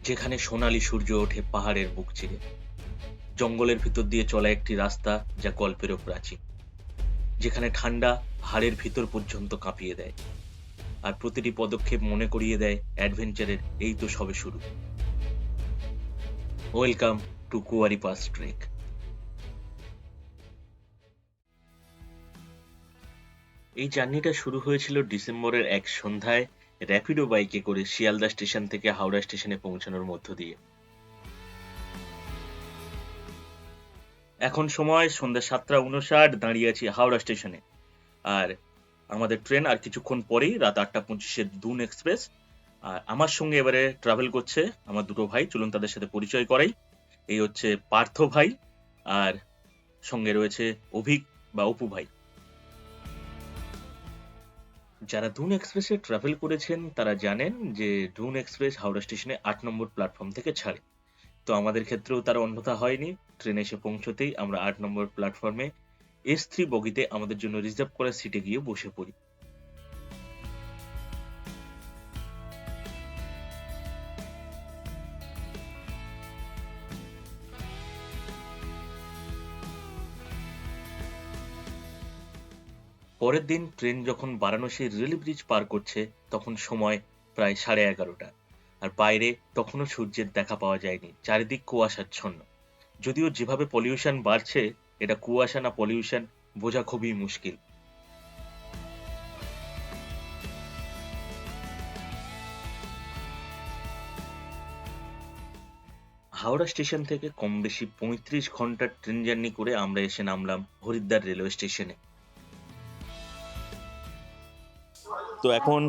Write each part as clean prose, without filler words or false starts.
যেখানে সোনালী সূর্য ওঠে পাহাড়ের বুক চিরে, জঙ্গলের ভিতর দিয়ে চলা একটি রাস্তা যা গল্পেরও প্রাচীন, যেখানে ঠান্ডা হাড়ের ভিতর পর্যন্ত কাঁপিয়ে দেয়, আর প্রতিটি পদক্ষেপ মনে করিয়ে দেয় অ্যাডভেঞ্চারের এই তো সবে শুরু। Welcome to Kuari pass trek. এই জার্নিটা শুরু হয়েছিল ডিসেম্বরের এক সন্ধ্যায় র্যাপিডো বাইকে করে শিয়ালদা স্টেশন থেকে হাওড়া স্টেশনে পৌঁছানোর মধ্য দিয়ে। এখন সময় সন্ধ্যা ৭টা ৫৯, দাঁড়িয়ে আছি হাওড়া স্টেশনে। আর আমাদের ট্রেন আর কিছুক্ষণ পরেই রাত ৮টা ২৫-এর দুন এক্সপ্রেস। আর আমার সঙ্গে এবারে ট্রাভেল করছে আমার দুটো ভাই, চলুন তাদের সাথে পরিচয় করাই। এই হচ্ছে পার্থ ভাই, আর সঙ্গে রয়েছে অভিক বা অপু ভাই। যারা দুন এক্সপ্রেসে ট্রাভেল করেছেন তারা জানেন যে দুন এক্সপ্রেস হাওড়া স্টেশনে ৮ নম্বর প্ল্যাটফর্ম থেকে ছাড়ে। তো আমাদের ক্ষেত্রেও তার অন্যথা হয়নি। ট্রেন এসে পৌঁছতেই আমরা ৮ নম্বর প্ল্যাটফর্মে S3 বগিতে আমাদের জন্য রিজার্ভ করা সিটে গিয়ে বসে পড়ি। পরের দিন ট্রেন যখন বারাণসীর রেল ব্রিজ পার করছে তখন সময় প্রায় 11:30, আর বাইরে তখনও সূর্যের দেখা পাওয়া যায়নি, চারিদিক কুয়াশাচ্ছন্ন। যদিও যেভাবে পলিউশন বাড়ছে, এটা কুয়াশা না পলিউশন বোঝা খুবই মুশকিল। হাওড়া স্টেশন থেকে কম বেশি ৩৫ ঘন্টার ট্রেন জার্নি করে আমরা এসে নামলাম হরিদ্বার রেলওয়ে স্টেশনে। তো এখন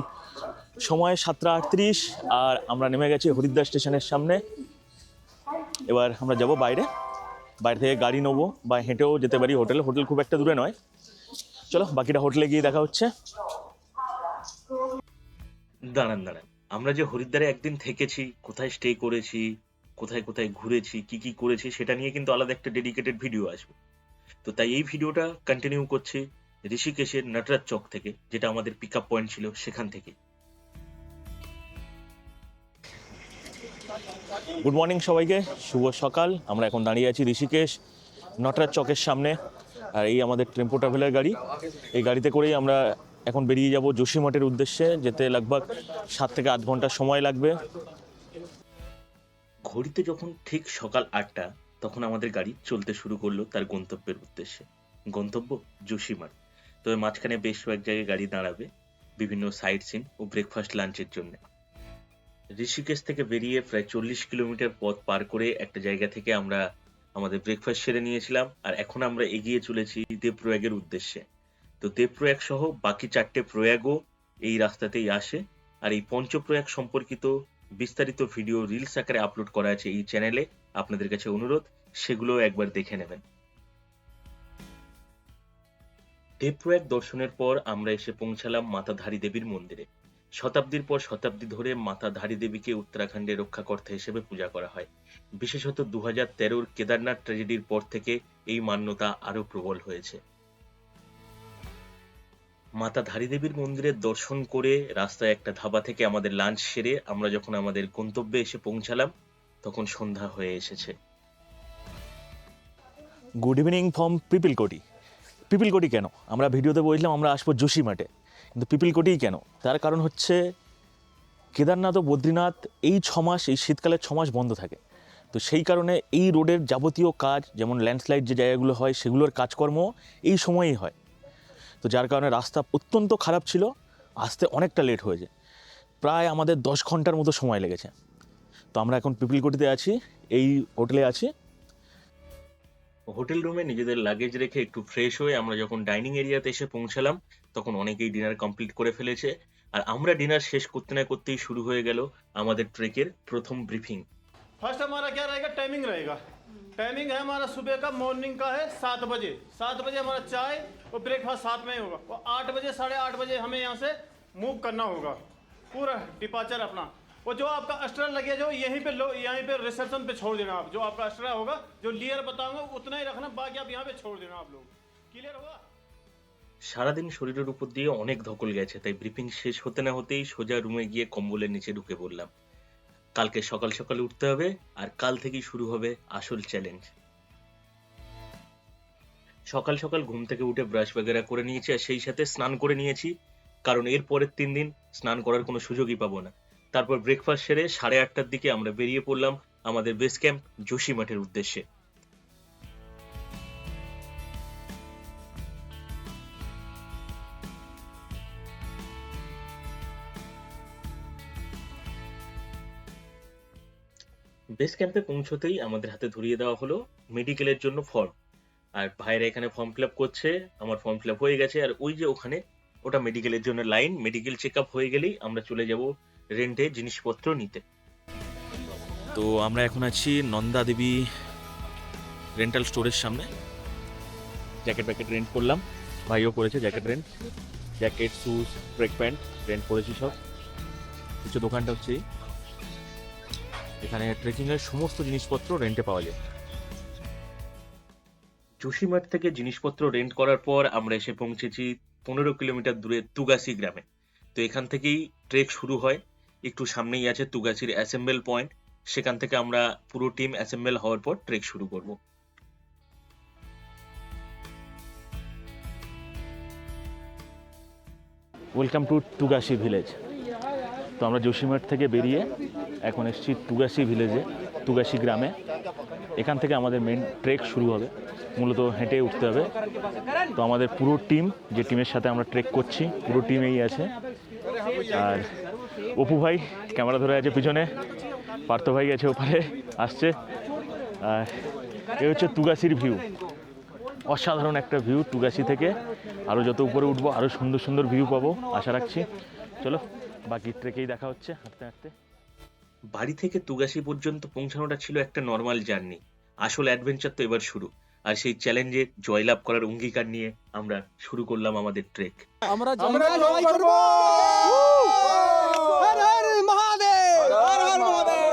সময় ৭টা ৩৮, আর আমরা নেমে গেছি হরিদ্বার স্টেশনের সামনে। এবার আমরা যাব বাইরে থেকে গাড়ি নেবো বা হেঁটেও যেতে পারি হোটেল খুব একটা দূরে নয়। চলো বাকিটা হোটেলে গিয়ে দেখা হচ্ছে। দাঁড়ান, আমরা যে হরিদ্বারে একদিন থেকেছি, কোথায় স্টে করেছি, কোথায় কোথায় ঘুরেছি, কি কি করেছি, সেটা নিয়ে কিন্তু আলাদা একটা ডেডিকেটেড ভিডিও আসবে। তো তাই এই ভিডিওটা কন্টিনিউ করছি ঋষিকেশের নটরাজ চক থেকে, যেটা আমাদের পিক আপ পয়েন্ট ছিল সেখান থেকে। গুড মর্নিং সবাইকে, শুভ সকাল। আমরা এখন দাঁড়িয়ে আছি ঋষিকেশ নটরাজ চকের সামনে, আর এই আমাদের টেম্পো ট্রাভেলার গাড়ি। এই গাড়িতে করেই আমরা এখন বেরিয়ে যাব যোশীমঠের উদ্দেশ্যে। যেতে লগভগ ৭ থেকে ৮ ঘন্টা সময় লাগবে। ঘড়িতে যখন ঠিক সকাল ৮টা, তখন আমাদের গাড়ি চলতে শুরু করলো তার গন্তব্যের উদ্দেশ্যে। গন্তব্য যোশীমঠ। তবে মাঝখানে বেশ কয়েক জায়গায় গাড়ি দাঁড়াবে বিভিন্ন সাইট সিন ও ব্রেকফাস্ট লাঞ্চের জন্য। ঋষিকেশ থেকে বেরিয়ে প্রায় ৪০ কিলোমিটার পথ পার করে একটা জায়গা থেকে আমরা আমাদের ব্রেকফাস্ট সেরে নিয়েছিলাম, আর এখন আমরা এগিয়ে চলেছি দেবপ্রয়াগের উদ্দেশ্যে। তো দেবপ্রয়াগ সহ বাকি 4টে প্রয়াগও এই রাস্তাতেই আসে, আর এই পঞ্চপ্রয়াগ সম্পর্কিত বিস্তারিত ভিডিও রিলস আকারে আপলোড করা আছে এই চ্যানেলে। আপনাদের কাছে অনুরোধ, সেগুলো একবার দেখে নেবেন। দেবপ্রয়াগ দর্শনের পর আমরা এসে পৌঁছালাম মাতা ধারী দেবীর মন্দিরে। শতাব্দীর পর শতাব্দী ধরে মাতা ধারী দেবীকে উত্তরাখণ্ডের রক্ষাকর্তা হিসেবে পূজা করা হয়। বিশেষত 2013-র কেদারনাথ ট্র্যাজেডির পর থেকে এই মান্যতা আরো প্রবল হয়েছে। মাতা ধারী দেবীর মন্দিরের দর্শন করে রাস্তায় একটা ধাবা থেকে আমাদের লাঞ্চ সেরে আমরা যখন আমাদের গন্তব্যে এসে পৌঁছালাম, তখন সন্ধ্যা হয়ে এসেছে। Good evening from Pipalkoti. Pipalkoti কেন? আমরা ভিডিওতে বলছিলাম আমরা আসবো যোশীমঠে, কিন্তু পিপিলকোটিই কেন? তার কারণ হচ্ছে কেদারনাথ ও বদ্রীনাথ এই 6 মাস, এই শীতকালের 6 মাস বন্ধ থাকে। তো সেই কারণে এই রোডের যাবতীয় কাজ, যেমন ল্যান্ডস্লাইড যে জায়গাগুলো হয় সেগুলোর কাজকর্ম এই সময়েই হয়। তো যার কারণে রাস্তা অত্যন্ত খারাপ ছিল, আসতে অনেকটা লেট হয়ে যায়। প্রায় আমাদের 10 ঘন্টার মতো সময় লেগেছে। তো আমরা এখন পিপিলকোটিতে আছি, এই হোটেলে আছি। হোটেল রুমে নিজেদের লাগেজ রেখে একটু ফ্রেশ হয়ে আমরা যখন ডাইনিং এরিয়াতে এসে পৌঁছালাম, তখন অনেকেই ডিনার কমপ্লিট করে ফেলেছে। আর আমরা ডিনার শেষ করতে না করতেই শুরু হয়ে গেল আমাদের ট্রেকের প্রথম ব্রিফিং। फर्स्ट हमारा क्या रहेगा, टाइमिंग रहेगा। टाइमिंग है हमारा सुबह का, मॉर्निंग का है 7 बजे। 7 बजे हमारा चाय और ब्रेकफास्ट साथ में ही होगा, और 8 बजे 8:30 हमें यहाँ से मूव करना होगा, पूरा डिपार्चर अपना। वो जो आपका एक्स्ट्रा लगेज हो यहीं पे रिसेप्शन पे छोड़ देना। आप जो आपका एक्स्ट्रा होगा, जो लियर बताऊंगा उतना ही रखना, बाकी आप यहाँ पे छोड़ देना। आप लोग क्लियर होगा। সারাদিন শরীরের উপর দিয়ে অনেক ধকল গেছে, তাই ব্রিফিং শেষ হতে না হতেই সোজা রুমে গিয়ে কম্বলের নিচে ঢুকে পড়লাম। কালকে সকাল সকাল উঠতে হবে, আর কাল থেকেই শুরু হবে আসল চ্যালেঞ্জ। সকাল সকাল ঘুম থেকে উঠে ব্রাশ বাগেরা করে নিয়েছি, আর সেই সাথে স্নান করে নিয়েছি, কারণ এর পরের 3 দিন স্নান করার কোনো সুযোগই পাবো না। তারপর ব্রেকফাস্ট সেরে 8:30টার দিকে আমরা বেরিয়ে পড়লাম আমাদের বেস ক্যাম্প যোশীমঠের উদ্দেশ্যে। বেস ক্যাম্পে পৌঁছতেই আমাদের হাতে ধরিয়ে দেওয়া হলো মেডিকেলের জন্য ফর্ম। আর ভাইরা এখানে ফর্ম ফিল আপ করছে, আমার ফর্ম ফিল আপ হয়ে গেছে। আর ওই যে ওখানে ওটা মেডিকেলের জন্য লাইন, মেডিকেল চেক আপ হয়ে গেলেই আমরা চলে যাব রেন্টে জিনিসপত্র নিতে। তো আমরা এখন আছি নন্দা দেবী রেন্টাল স্টোরের সামনে। জ্যাকেট প্যাকেট রেন্ট করলাম, ভাইও করেছে jacket rent, jacket shoes trek pant rent করেছি সব কিছু। দোকানটা হচ্ছে এখানে ট্রেকিংয়ের সমস্ত জিনিসপত্র রেন্টে পাওয়া যায়। যোশীমঠ থেকে জিনিসপত্র রেন্ট করার পর আমরা এসে পৌঁছেছি 15 কিলোমিটার দূরে তুগাসি গ্রামে। তো এখান থেকেই ট্রেক শুরু হয়। একটু সামনেই আছে তুগাসির অ্যাসেম্বল পয়েন্ট, সেখান থেকে আমরা পুরো টিম অ্যাসেম্বল হওয়ার পর ট্রেক শুরু করব। Welcome to Tugasi village. তো আমরা যোশীমঠ থেকে বেরিয়ে এখন এসেছি তুগাসি ভিলেজে, তুগাসি গ্রামে। এখান থেকে আমাদের মেন ট্রেক শুরু হবে, মূলত হেঁটে উঠতে হবে। তো আমাদের পুরো টিম, যে টিমের সাথে আমরা ট্রেক করছি, পুরো টিম এই আছে। আর অপু ভাই ক্যামেরা ধরে আছে পিছনে, পার্থ ভাই আছে ওপারে আসছে। আর এই হচ্ছে তুগাসির ভিউ, অসাধারণ একটা ভিউ তুগাসি থেকে। আরও যত উপরে উঠবো আরও সুন্দর সুন্দর ভিউ পাবো আশা রাখছি। চলো বাকি ট্রেকেই দেখা হচ্ছে হাঁটতে হাঁটতে। বাড়ি থেকে তুগাসি পর্যন্ত পৌঁছানোটা ছিল একটা নর্মাল জার্নি, আসল অ্যাডভেঞ্চার তো এবার শুরু। আর সেই চ্যালেঞ্জে জয়লাভ করার অঙ্গীকার নিয়ে আমরা শুরু করলাম আমাদের ট্রেক। আমরা জয় করব। হর হর মহাদেব, হর হর মহাদেব।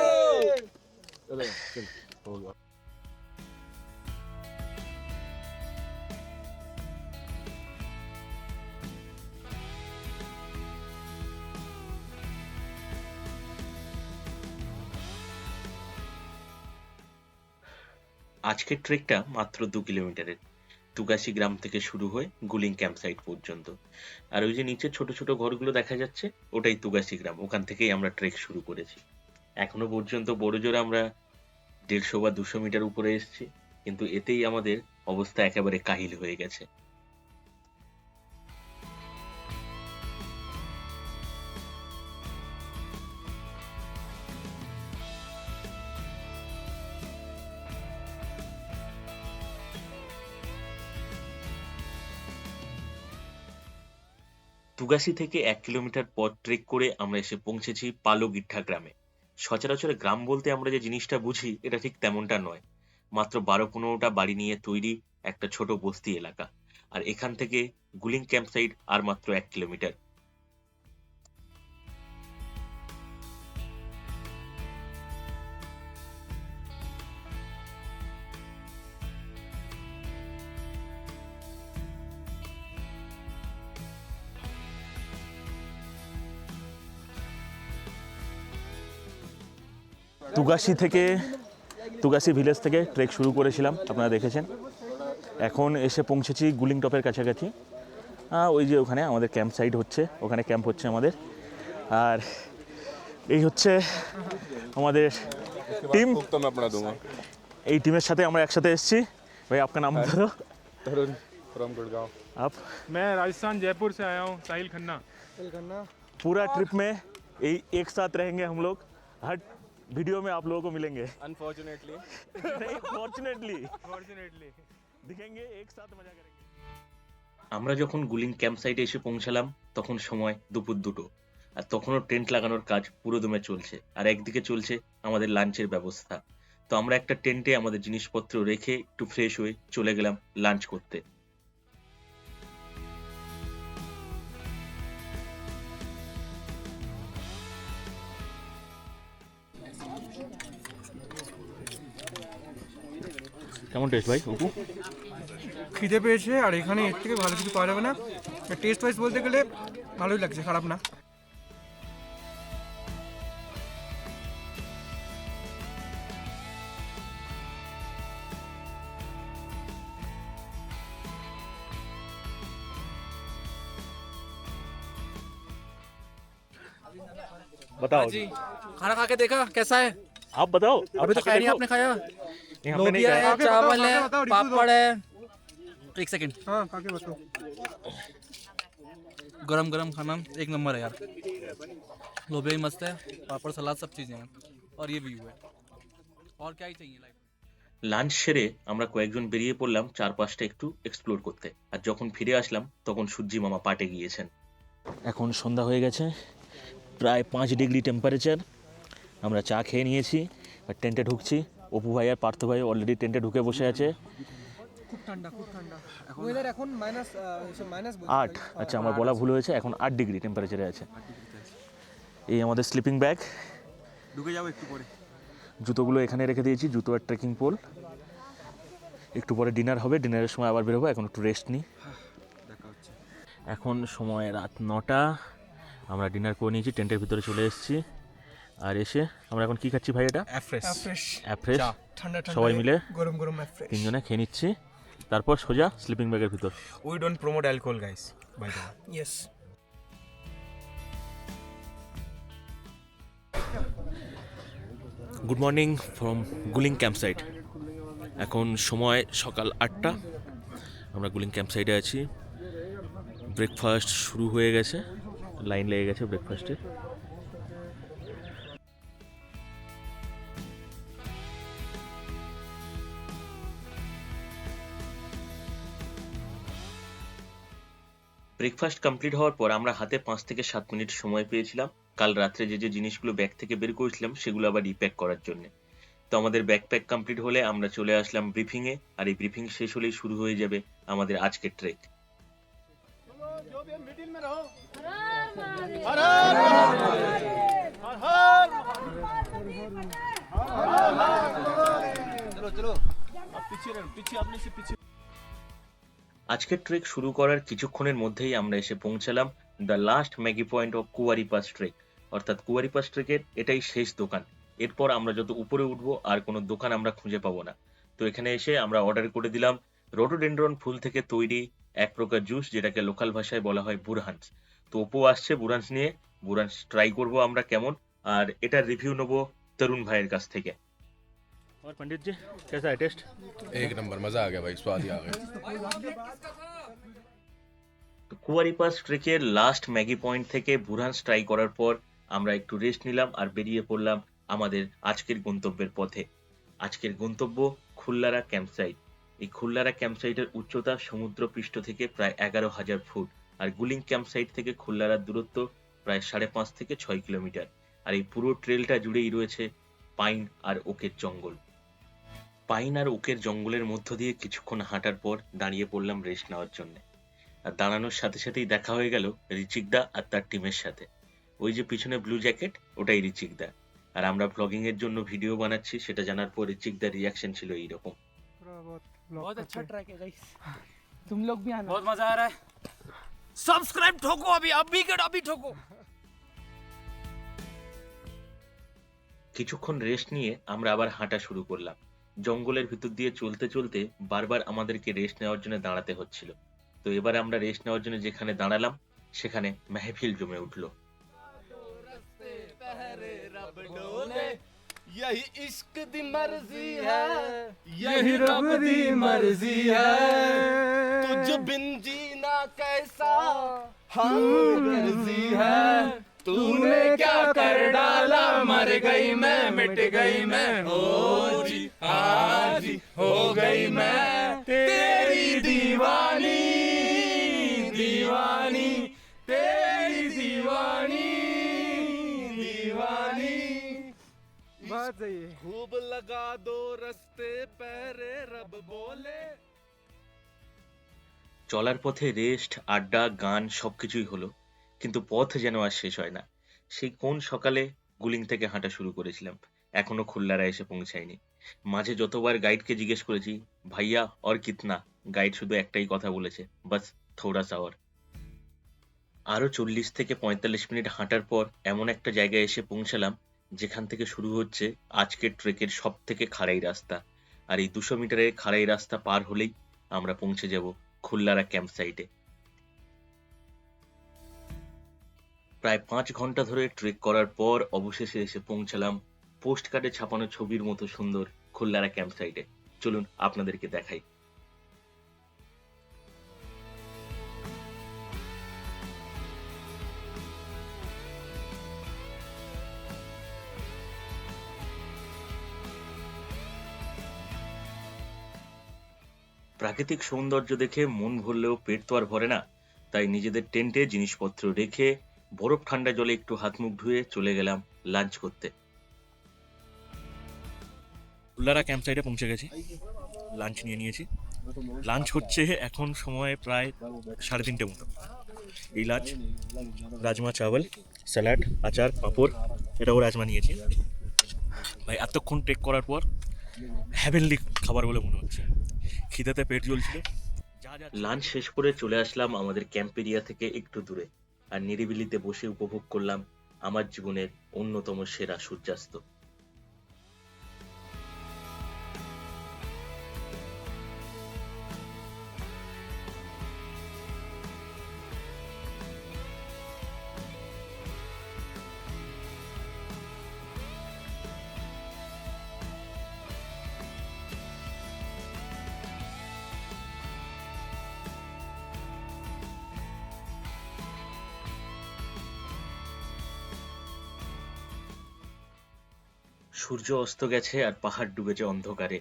আজকের ট্রেকটা মাত্র 2 কিলোমিটারের, তুগাসি গ্রাম থেকে শুরু হয়ে গুলিং ক্যাম্প সাইট পর্যন্ত। আর ওই যে নিচে ছোট ছোট ঘরগুলো দেখা যাচ্ছে, ওটাই তুগাসি গ্রাম, ওখান থেকেই আমরা ট্রেক শুরু করেছি। এখনো পর্যন্ত বড় জোর আমরা 150 বা 200 মিটার উপরে এসেছি, কিন্তু এতেই আমাদের অবস্থা একেবারে কাহিল হয়ে গেছে। তুগাসি থেকে 1 কিলোমিটার পথ ট্রেক করে আমরা এসে পৌঁছেছি পালোগিঠা গ্রামে। সচরাচর গ্রাম বলতে আমরা যে জিনিসটা বুঝি এটা ঠিক তেমনটা নয়, মাত্র 12-15টা বাড়ি নিয়ে তৈরি একটা ছোট বস্তি এলাকা। আর এখান থেকে গুলিং ক্যাম্প সাইট আর মাত্র 1 কিলোমিটার। তুগাসি ভিলেজ থেকে ট্রেক শুরু করেছিলাম, আপনারা দেখেছেন। এখন এসে পৌঁছেছি গুলিং টপের কাছাকাছি। ওই যে ওখানে আমাদের ক্যাম্প সাইট হচ্ছে, ওখানে ক্যাম্প হচ্ছে আমাদের। আর এই হচ্ছে আমাদের টিম, এই টিমের সাথে আমরা একসাথে এসেছি। ভাই আপনার নাম ধরো। तरुण फ्रॉम गुड़गांव। आप? मैं राजस्थान जयपुर से आया हूँ, साहिल खन्ना। पूरा ट्रिप में एक साथ रहेंगे हम लोग, हर वीडियो में आप लोगों को मिलेंगे। अनफॉर्चुनेटली नहीं, फॉर्चुनेटली फॉर्चुनेटली दिखेंगे, एक साथ मजा करेंगे। আমরা যখন গুলিং ক্যাম্প সাইটে এসে পৌঁছালাম তখন সময় দুপুর 2টো, আর তখনও টেন্ট লাগানোর কাজ পুরোদমে চলছে। আর একদিকে চলছে আমাদের লাঞ্চের ব্যবস্থা। তো আমরা একটা টেন্টে আমাদের জিনিসপত্র রেখে একটু ফ্রেশ হয়ে চলে গেলাম লাঞ্চ করতে। কেমন টেস্ট ভাই অপু? খিদে পেয়েছে, আর এখানে এর থেকে ভালো কিছু পাওয়া যাবে না। টেস্ট ওয়াইজ বলতে গেলে ভালোই লাগছে, খারাপ না। बताओ जी खाना खा के देखा कैसा है? आप बताओ अभी तो खाया नहीं, आपने खाया? हमने नहीं लोबिया खाया। है, चावल है, बताओ, review दो। पापड़ है। एक सेकंड, हाँ खाके बताओ। गरम गरम खाना एक नंबर है यार। लोबिया भी मस्त है, पापड़ सलाद सब चीज़ें हैं, और ये व्यू है। और क्या ही चाहिए लाइफ में। লাঞ্চ সেরে আমরা কয়েকজন বেরিয়ে পড়লাম চারপাশটা একটু এক্সপ্লোর করতে, আর যখন ফিরে আসলাম তখন সূর্যি মামা পাটে গিয়েছেন। এখন সন্ধ্যা হয়ে গেছে, প্রায় 5 ডিগ্রি টেম্পারেচার। আমরা চা খেয়ে নিয়েছি আর টেন্টে ঢুকছি। অপু ভাই আর পার্থ ভাই অলরেডি টেন্টে ঢুকে বসে আছে। খুব ঠান্ডা ওয়েদার এখন মাইনাস 8, আচ্ছা আমার বলা ভুল হয়েছে, এখন 8 ডিগ্রি টেম্পারেচারে আছে। এই আমাদের স্লিপিং ব্যাগ, ঢুকে যাবো একটু পরে। জুতোগুলো এখানে রেখে দিয়েছি, জুতো আর ট্রেকিং পোল। একটু পরে ডিনার হবে, ডিনারের সময় আবার বেরোবো, এখন একটু রেস্ট নিই। এখন সময় রাত 9টা, আমরা ডিনার করে নিয়েছি, টেন্টের ভিতরে চলে এসেছি। আর এসে আমরা এখন কি খাচ্ছি ভাই? এটা ফ্রেশ অ্যাফ্রেশ, ঠান্ডা সবাই মিলে গরম গরম ফ্রেশ। তিনজনে খেয়ে নিচ্ছি, তারপর সোজা স্লিপিং ব্যাগের ভিতর। We don't promote alcohol, guys. By the way. Yes. Good morning from Guling campsite. এখন সময় সকাল 8টা, আমরা গুলিং ক্যাম্পসাইটে আছি। ব্রেকফাস্ট শুরু হয়ে গেছে, লাইন লেগে গেছে ব্রেকফাস্টে। ব্রেকফাস্ট কমপ্লিট হওয়ার পর আমরা হাতে 5 থেকে 7 মিনিট সময় পেয়েছিলাম কাল রাত্রে যে জিনিসগুলো ব্যাগ থেকে বের করেছিলাম সেগুলো আবার রিপ্যাক করার জন্য। তো আমাদের ব্যাকপ্যাক কমপ্লিট হলে আমরা চলে আসলাম ব্রিফিংয়ে, আর এই ব্রিফিং শেষ হলেই শুরু হয়ে যাবে আমাদের আজকের ট্রেক। जो भी मिडिल में रहो। हर हर हर हर चलो चलो अब पीछे रहो, पीछे अपने से पीछे। আজকের ট্রেক শুরু করার কিছুক্ষণের মধ্যেই আমরা এসে পৌঁছালাম the last Maggi point of Kuari pass trek, অর্থাৎ কুয়ারি পাস ট্রেকের এটাই শেষ দোকান। এরপর আমরা যত উপরে উঠবো আর কোনো দোকান আমরা খুঁজে পাবো না। তো এখানে এসে আমরা অর্ডার করে দিলাম রোডোডেন্ড্রন ফুল থেকে তৈরি এক প্রকার জুস, যেটাকে লোকাল ভাষায় বলা হয় বুরহানস। তো ওপো আসছে বুরহানস নিয়ে, বুরহানস ট্রাই করবো আমরা কেমন, আর এটার রিভিউ নেবো তরুণ ভাইয়ের কাছ থেকে। और पंडित जी कैसा है टेस्ट? एक नंबर मजा आ गया भाई, स्वाद ही आ गया। তো কুয়ারি পাস ট্রেকের লাস্ট ম্যাগি পয়েন্ট থেকে বুরহানস ট্রাই করার পর আমরা একটু রেস্ট নিলাম আর বেরিয়ে পড়লাম আমাদের আজকের গন্তব্যের পথে। আজকের গন্তব্য খুল্লারা ক্যাম্পসাইট। এই খুল্লারা ক্যাম্পসাইটের উচ্চতা সমুদ্র পৃষ্ঠ থেকে প্রায় 11,000 ফুট, আর গুলিং ক্যাম্পসাইট থেকে খুল্লারার দূরত্ব প্রায় 5.5 থেকে 6 কিলোমিটার। আর এই পুরো ট্রেলটা জুড়েই রয়েছে পাইন আর ওকের জঙ্গল। পাইন আর ওকের জঙ্গলের মধ্য দিয়ে কিছুক্ষণ হাঁটার পর দাঁড়িয়ে পড়লাম রেস্ট নেওয়ার জন্য। আর দাঁড়ানোর সাথে সাথেই দেখা হয়ে গেল ঋচিকদা আর তার টিমের সাথে। ওই যে পিছনে ব্লু জ্যাকেট, ওটাই ঋচিকদা। আর আমরা ব্লগিং এর জন্য ভিডিও বানাচ্ছি সেটা জানার পর ঋচিকদার রিয়াকশন ছিল এইরকম। बहुत अच्छा ट्रैक है गाइस, तुम लोग भी आना, बहुत मजा आ रहा है। सब्सक्राइब ठोको अभी के अभी ठोको। কিছুক্ষণ রেস্ট নিয়ে আমরা আবার হাঁটা শুরু করলাম। জঙ্গলের ভিতর দিয়ে চলতে চলতে বারবার আমাদেরকে রেস্ট নেওয়ার জন্য দাঁড়াতে হচ্ছিল। তো এবার আমরা রেস্ট নেওয়ার জন্য যেখানে দাঁড়ালাম সেখানে মেহফিল জমে উঠলো। यही इश्क दी मर्जी है, यही रब दी मर्जी है, तुझ बिन जीना कैसा हम मर्जी है। तूने क्या कर डाला, मर गई मैं, मिट गई मैं, हो जी हाँ जी हो गई मैं तेरी दीवानी, दीवानी तेरी दीवानी, दीवानी। बात सही है। खूब लगा दो रस्ते पैरे रब बोले। চলার পথে রেস্ট, আড্ডা, গান সবকিছুই হলো, কিন্তু পথ যেন আর শেষ হয় না। সেই কোন সকালে গুলিং থেকে হাঁটা শুরু করেছিলাম, এখনো খুল্লারা এসে পৌঁছায়নি। মাঝে যতবার গাইডকে জিজ্ঞেস করেছি ভাইয়া और कितना, গাইড শুধু একটাই কথা বলেছে, বাস থোড়া সা और। আরো 40 থেকে 45 মিনিট হাঁটার পর এমন একটা জায়গায় এসে পৌঁছালাম যেখান থেকে শুরু হচ্ছে আজকের ট্রেকের সব থেকে খাড়াই রাস্তা। আর এই 200 মিটারের খাড়াই রাস্তা পার হলেই আমরা পৌঁছে যাব খুল্লারা ক্যাম্প সাইটে। প্রায় 5 ঘন্টা ধরে ট্রেক করার পর অবশেষে এসে পৌঁছালাম পোস্ট কার্ডে ছাপানো ছবির মতো সুন্দর খুল্লারা ক্যাম্প সাইটে। চলুন আপনাদেরকে দেখাই। প্রাকৃতিক সৌন্দর্য দেখে মন ভরলেও পেট তো আর ভরে না, তাই নিজেদের টেন্টে জিনিসপত্র রেখে বরফ ঠান্ডা জলে একটু হাত মুখ ধুয়ে চলে গেলাম লাঞ্চ করতে। উল্লারা ক্যাম্প সাইটে পৌঁছে গেছি, লাঞ্চ নিয়ে নিয়েছি। লাঞ্চ হচ্ছে এখন সময় প্রায় 3:30 মতো। এই লাঞ্চ রাজমা চাওয়াল, স্যালাড, আচার, পাঁপড়, এটাও রাজমা নিয়েছি। ভাই এতক্ষণ ট্রেক করার পর হ্যাভেনলি খাবার বলে মনে হচ্ছে, খিদেতে পেট জ্বলছিল। লাঞ্চ শেষ করে চলে আসলাম আমাদের ক্যাম্প এরিয়া থেকে একটু দূরে, আর নিরিবিলিতে বসে উপভোগ করলাম আমার জীবনের অন্যতম সেরা সূর্যাস্ত। সূর্য অস্ত গেছে আর পাহাড় ডুবেছে অন্ধকারে।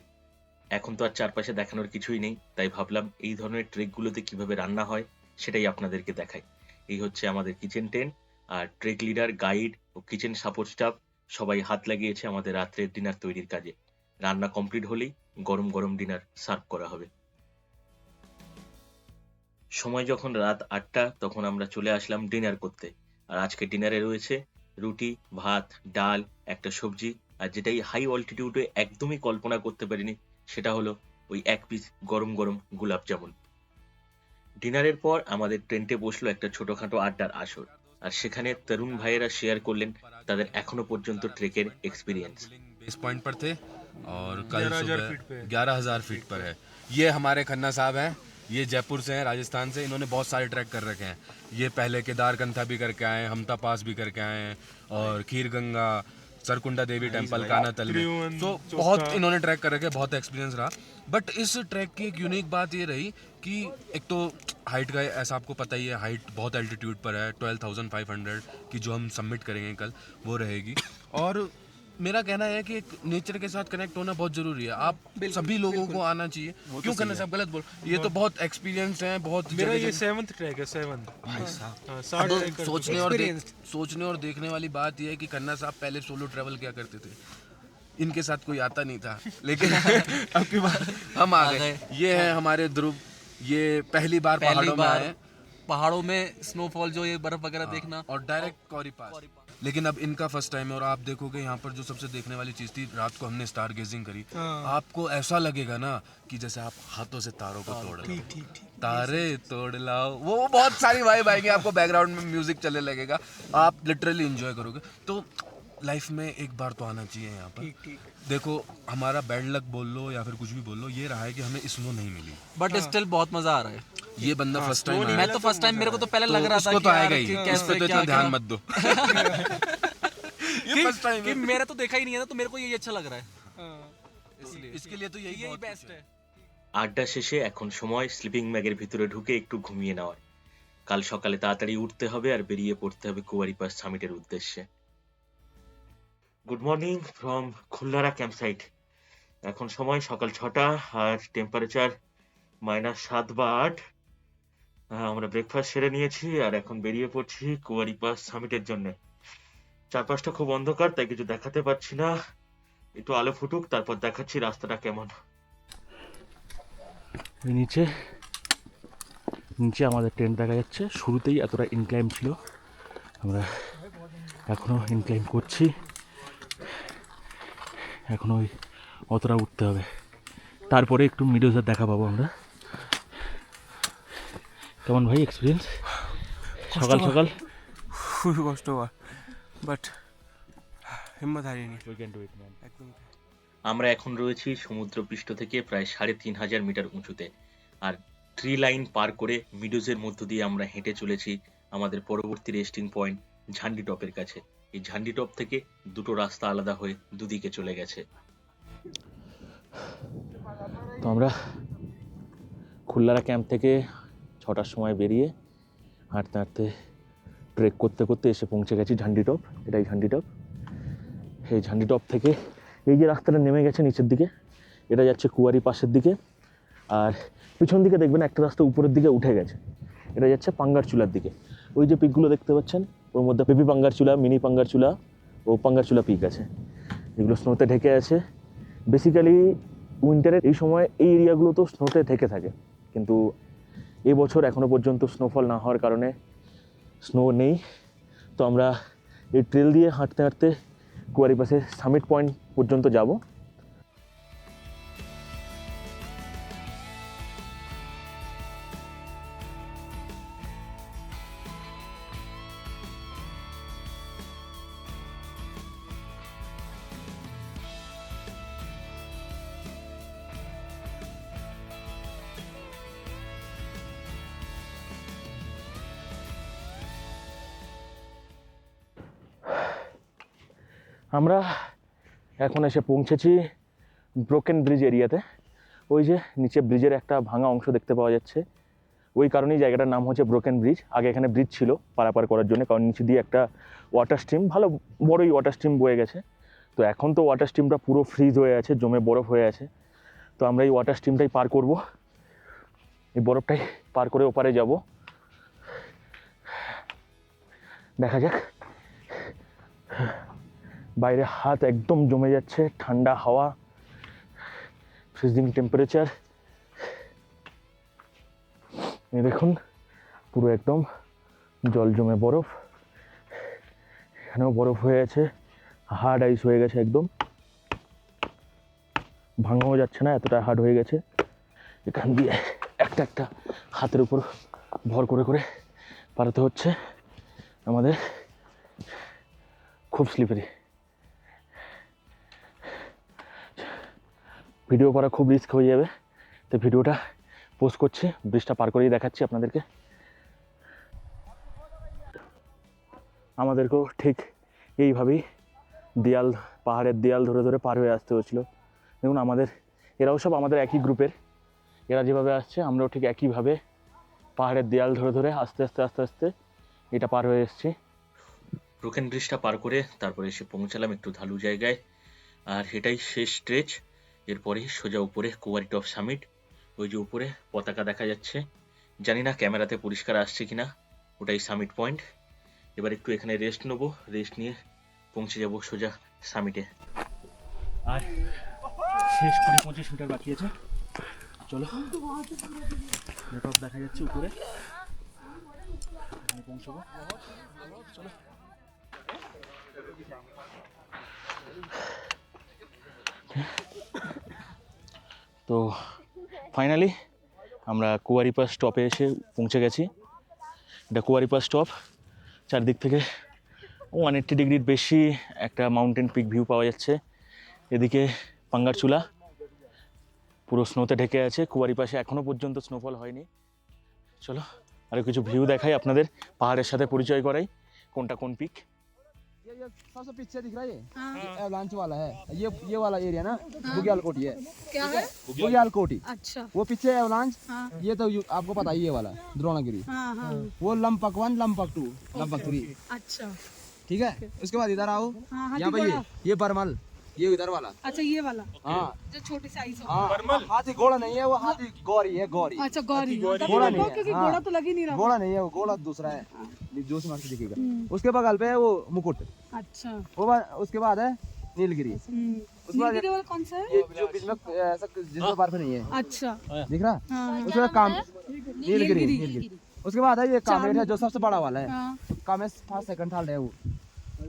এখন তো আর চারপাশে দেখানোর কিছুই নেই, তাই ভাবলাম এই ধরনের ট্রেকগুলোতে কিভাবে রান্না হয় সেটাই আপনাদেরকে দেখাই। এই হচ্ছে আমাদের কিচেন টেন্ট, আর ট্রেক লিডার, গাইড ও কিচেন সাপোর্ট স্টাফ সবাই হাত লাগিয়েছে আমাদের রাত্রের ডিনার তৈরির কাজে। রান্না কমপ্লিট হলেই গরম গরম ডিনার সার্ভ করা হবে। সময় যখন রাত 8টা, তখন আমরা চলে আসলাম ডিনার করতে। আর আজকে ডিনারে রয়েছে রুটি, ভাত, ডাল, একটা সবজি, আর যেটাই হাই অল্টিটিউডে একদমই কল্পনা করতে পারিনি সেটা হলো ওই 1 পিস গরম গরম গোলাপ জামুন। ডিনারের পর আমাদের টেন্টে বসলো একটা ছোটখাটো আড্ডার আসর, আর সেখানে তরুণ ভাইয়েরা শেয়ার করলেন তাদের এখনো পর্যন্ত ট্রেকের এক্সপিরিয়েন্স। बेस पॉइंट पर थे और कल 11,000 सुबह फीट पे। 11,000 फीट पर है। ये हमारे खन्ना साहब हैं, ये जयपुर से हैं, राजस्थान से। इन्होंने बहुत सारे ट्रैक कर रखे हैं। ये पहले केदारकंथा भी करके आए हैं, हमता पास भी करके आए हैं, और खीर गंगा, सरकुंडा देवी टेम्पल, कानातल में। त्रिभुवन, तो चोपता। बहुत इन्होंने ट्रैक कर रखे, बहुत एक्सपीरियंस रहा। बट इस ट्रैक की एक यूनिक बात ये रही कि एक तो हाइट का, ऐसा आपको पता ही है, हाइट बहुत एल्टीट्यूड पर है, 12,500 की जो हम सबमिट करेंगे कल वो रहेगी। और मेरा कहना है कि एक नेचर के साथ कनेक्ट होना बहुत जरूरी है। आप सभी लोगों को आना चाहिए। क्यों करना साहब गलत बोल, ये तो बहुत एक्सपीरियंस है, बहुत मेरा जगह- ये 7th ट्रैक है, 7th। भाई साहब, 60 अब ट्रैक कर सोचने और देखने वाली बात यह है कि खन्ना साहब पहले सोलो ट्रैवल क्या करते थे, इनके साथ कोई आता नहीं था, लेकिन अब की बार हम आ गए। ये है हमारे ध्रुव, ये पहली बार पहाड़ों में आए हैं, पहाड़ों में स्नोफॉल, जो ये बर्फ वगैरह देखना। और डायरेक्ट कौरी पास। लेकिन अब इनका फर्स्ट टाइम है, और आप देखोगे यहाँ पर जो सबसे देखने वाली चीज थी, रात को हमने स्टार गेजिंग करी। आपको ऐसा लगेगा ना कि जैसे आप हाथों से तारों को तोड़ रहे हो। तारे तोड़ लाओ, वो बहुत सारी वाइब आएगी आपको, बैकग्राउंड में म्यूजिक चलने लगेगा, आप लिटरली एंजॉय करोगे। तो लाइफ में एक बार तो आना चाहिए यहाँ पर। देखो, हमारा बैड लक बोल लो या फिर कुछ भी बोल लो, ये रहा है कि हमें स्नो नहीं मिली। बट स्टिल बहुत मजा आ रहा है। ये बंदा फर्स्ट टाइम आया मैं तो फर्स्ट टाइम, मेरे को तो पहले लग रहा था उसको कि तो यार आएगा कि ही, इस कैसे पे तो क्या इतना ध्यान क्या। मत दो। ये फर्स्ट टाइम कि मेरा तो देखा ही नहीं है ना, तो मेरे को ये अच्छा लग रहा है, इसके लिए तो यही यही बहुत बेस्ट कुछ है। আড্ডা শেষে এখন সময় স্লিপিং ব্যাগের ভিতরে ঢুকে একটু ঘুমিয়ে নেওয়ার। কাল সকালে তাড়াতাড়ি উঠতে হবে আর বেরিয়ে পড়তে হবে কুয়ারি পাস সামিটের উদ্দেশ্যে। Good morning from Khullara camp site. এখন সময় সকাল 6টা আর টেম্পারেচার -7 বা 8। আমরা ব্রেকফাস্ট সেরে নিয়েছি আর এখন বেরিয়ে পড়ছি কুয়ারি পাস সামিটের জন্য। চারপাশটা খুব অন্ধকার, তাই কিছু দেখাতে পারছি না, একটু আলো ফুটুক তারপর দেখাচ্ছি রাস্তাটা কেমন। নিচে আমাদের টেন্ট দেখা যাচ্ছে। শুরুতেই এতটা ইনক্লাইম ছিল, আমরা এখনো ইনক্লাইম করছি, এখনো অতটা উঠতে হবে, তারপরে একটু মিডোজার দেখা পাবো আমরা। কেমন ভাই এক্সপিরিয়েন্স সকাল সকাল? খুবই কষ্ট হওয়া, বাট হিম্মত হারিনি। একদম। আমরা এখন রয়েছি সমুদ্রপৃষ্ঠ থেকে প্রায় 3,500 মিটার উঁচুতে, আর ট্রি লাইন পার করে মিডোজের মধ্য দিয়ে আমরা হেঁটে চলেছি আমাদের পরবর্তী রেস্টিং পয়েন্ট ঝান্ডি টপের কাছে। এই ঝান্ডি টপ থেকে দুটো রাস্তা আলাদা হয়ে দুদিকে চলে গেছে। তো আমরা খুলনারা ক্যাম্প থেকে 6টার সময় বেরিয়ে হাঁটতে হাঁটতে ট্রেক করতে করতে এসে পৌঁছে গেছি ঝান্ডি টপ। এটাই ঝান্ডি টপ। এই ঝান্ডি টপ থেকে এই যে রাস্তাটা নেমে গেছে নিচের দিকে, এটা যাচ্ছে কুয়ারি পাশের দিকে, আর পিছন দিকে দেখবেন একটা রাস্তা উপরের দিকে উঠে গেছে, এটা যাচ্ছে পাঙ্গারচুলার দিকে। ওই যে পিকগুলো দেখতে পাচ্ছেন ওর মধ্যে বেবি পাঙ্গারচুলা, মিনি পাঙ্গারচুলা ও পাঙ্গারচুলা পিক আছে, যেগুলো স্নোতে ঢেকে আছে। বেসিক্যালি উইন্টারের এই সময় এই এরিয়াগুলো তো স্নোতে ঢেকে থাকে, কিন্তু এবছর এখনও পর্যন্ত স্নোফল না হওয়ার কারণে স্নো নেই। তো আমরা এই ট্রেল দিয়ে হাঁটতে হাঁটতে কুয়ারি পাশে সামিট পয়েন্ট পর্যন্ত যাব। আমরা এখন এসে পৌঁছেছি ব্রোকেন ব্রিজ এরিয়াতে। ওই যে নিচে ব্রিজের একটা ভাঙা অংশ দেখতে পাওয়া যাচ্ছে, ওই কারণেই জায়গাটার নাম হচ্ছে ব্রোকেন ব্রিজ। আগে এখানে ব্রিজ ছিল পারাপার করার জন্য, কারণ নিচে দিয়ে একটা ওয়াটার স্ট্রিম, ভালো বড়ই ওয়াটার স্ট্রিম বয়ে গেছে। তো এখন তো ওয়াটার স্ট্রিমটা পুরো ফ্রিজ হয়ে আছে, জমে বরফ হয়ে আছে। তো আমরা এই ওয়াটার স্ট্রিমটাই পার করব, এই বরফটাই পার করে ওপারে যাব। দেখা যাক। বাইরে হাত একদম জমে যাচ্ছে, ঠান্ডা হাওয়া, ফ্রিজিং টেম্পারেচার। এই দেখুন পুরো একদম জল জমে বরফ, এখানেও বরফ হয়ে আছে, হার্ড আইস হয়ে গেছে, একদম ভাঙাও যাচ্ছে না, এতটা হার্ড হয়ে গেছে। এখান দিয়ে একটা একটা হাতের উপর ভর করে করে পারাতে হচ্ছে আমাদের, খুব স্লিপারি। ভিডিও করা খুব রিস্ক হয়ে যাবে, তো ভিডিওটা পোস্ট করছি, ব্রিজটা পার করেই দেখাচ্ছি আপনাদেরকে। আমাদেরকেও ঠিক এইভাবেই দেয়াল, পাহাড়ের দেয়াল ধরে ধরে পার হয়ে আসতে হচ্ছিল। দেখুন আমাদের, এরাও সব আমাদের একই গ্রুপের, এরা যেভাবে আসছে আমরাও ঠিক একইভাবে পাহাড়ের দেয়াল ধরে ধরে আস্তে আস্তে আস্তে আস্তে এটা পার হয়ে এসেছি। ব্রোকেন ব্রিজটা পার করে তারপরে এসে পৌঁছালাম একটু ঢালু জায়গায়, আর এটাই শেষ স্ট্রেচ। এরপরে সোজা উপরে কুয়ারি টপ সামিট। ওই যে উপরে পতাকা দেখা যাচ্ছে, জানি না ক্যামেরাতে পরিষ্কার আসছে কিনা, ওটাই সামিট পয়েন্ট। এবার একটু এখানে রেস্ট নেবো, রেস্ট নিয়ে পৌঁছে যাব সোজা সামিটে। আর শেষ 20-25 মিটার বাকি আছে, চলো। টপ দেখা যাচ্ছে উপরে, পৌঁছাবো, চলো। তো ফাইনালি আমরা কুয়ারিপাস স্টপে এসে পৌঁছে গেছি। এটা কুয়ারিপাস স্টপ। চারদিক থেকে 180 ডিগ্রির বেশি একটা মাউন্টেন পিক ভিউ পাওয়া যাচ্ছে। এদিকে পাঙ্গারচুলা পুরো স্নোতে ঢেকে আছে, কুয়ারি পাশে এখনও পর্যন্ত স্নোফল হয়নি। চলো আরও কিছু ভিউ দেখাই আপনাদের, পাহাড়ের সাথে পরিচয় করাই কোনটা কোন পিক। ये सबसे पीछे दिख रहा है, ये एवलांच वाला है, ये वाला एरिया ना बुग्याल कोटी है। क्या है? बुग्याल कोटी। अच्छा। वो पीछे एवलांच, ये तो आपको पता ही, ये वाला द्रोणागिरी। वो लंपक 1, लंपक 2, लंपक 3। अच्छा ठीक है, उसके बाद इधर आओ, यहाँ पे ये बरमल, ये इधर वाला। अच्छा ये वाला, हाँ जो छोटी साइज हो। हाँ, हाथी घोड़ा नहीं है, वो हाथी गौरी है, गौरी। अच्छा गौरी, घोड़ा नहीं है, क्योंकि घोड़ा तो लग ही नहीं रहा। घोड़ा नहीं है, वो घोड़ा दूसरा है, जो से मार्केट दिखेगा। उसके बगल पे है वो मुकुट। अच्छा। उसके बाद है नीलगिरी। उसके बाद नीलगिरी वाला कौन सा है? ये जो बीच में ऐसा जिसमें बर्फ नहीं है, अच्छा दिख रहा? उसके बाद काम नीलगिरी। उसके बाद है ये कामेट है, जो सबसे बड़ा वाला है। कामेट 5 सेकंड थाल है वो,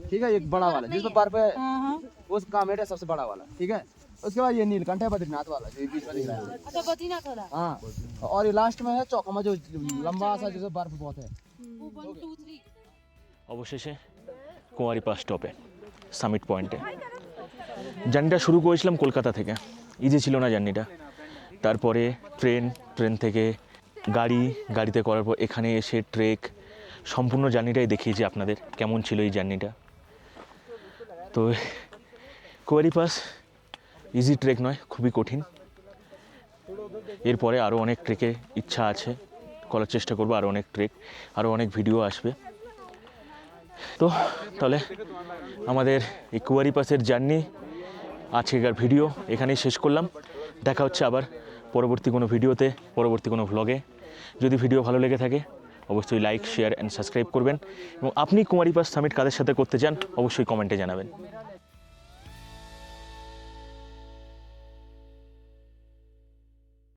ठीक है, ये बड़ा वाला जिसमें बर्फ है, वो कामेट है सबसे बड़ा वाला, ठीक है। उसके बाद ये नीलकंठ है, बद्रीनाथ वाला जो बीच में दिख रहा है। अच्छा बद्रीनाथ वाला। हाँ, और ये लास्ट में है चौकमा, जो लंबा सा जिसमें बर्फ बहुत है। 1 2 3 অবশেষে কুয়ারিপাস স্টপে সামিট পয়েন্টে। জার্নিটা শুরু করেছিলাম কলকাতা থেকে, ইজি ছিল না জার্নিটা। তারপরে ট্রেন থেকে গাড়িতে করার পর এখানে এসে ট্রেক, সম্পূর্ণ জার্নিটাই দেখিয়েছি আপনাদের কেমন ছিল এই জার্নিটা। তো কুয়ারি পাস ইজি ট্রেক নয়, খুবই কঠিন। এরপরে আরও অনেক ট্রেকের ইচ্ছা আছে, করার চেষ্টা করবো, আরও অনেক ট্রেক, আরও অনেক ভিডিও আসবে। তো তাহলে আমাদের এই কুয়ারি পাসের জার্নি আজকের ভিডিও এখানেই শেষ করলাম। দেখা হচ্ছে আবার পরবর্তী কোনো ভিডিওতে, পরবর্তী কোনো ভ্লগে। যদি ভিডিও ভালো লেগে থাকে অবশ্যই লাইক, শেয়ার অ্যান্ড সাবস্ক্রাইব করবেন, এবং আপনি কুমারী পাস সামিট কাদের সাথে করতে চান অবশ্যই কমেন্টে জানাবেন।